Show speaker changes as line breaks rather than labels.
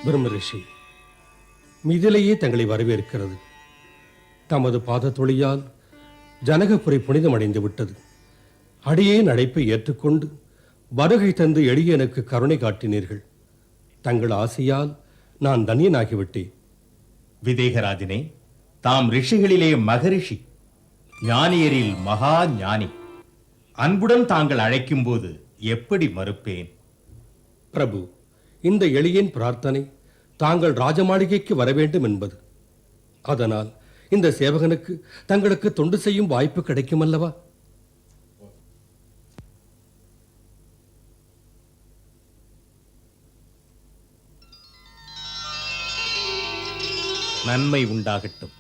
பிரம்ம ரிஷி மிதிலையே தங்களை வரவேற்கிறது. தமது பாத தொழியால் ஜனகபுரி புனிதமடைந்து விட்டது. அடியேன் அழைப்பை ஏற்றுக்கொண்டு வருகை தந்து எளிய எனக்கு கருணை காட்டினீர்கள். தங்கள் ஆசையால் நான் தன்யனாகிவிட்டேன்.
விதேகராஜனே, தாம் ரிஷிகளிலே மகரிஷி, ஞானியரில் மகா ஞானி. அன்புடன் தாங்கள் அழைக்கும் போது எப்படி மறுப்பேன்?
பிரபு, இந்த எளியன் பிரார்த்தனை தாங்கள் ராஜமாளிகைக்கு வர வேண்டும் என்பது. அதனால் இந்த சேவகனுக்கு தங்களுக்கு தொண்டு செய்யும் வாய்ப்பு கிடைக்கும் அல்லவா?
நன்மை உண்டாகட்டும்.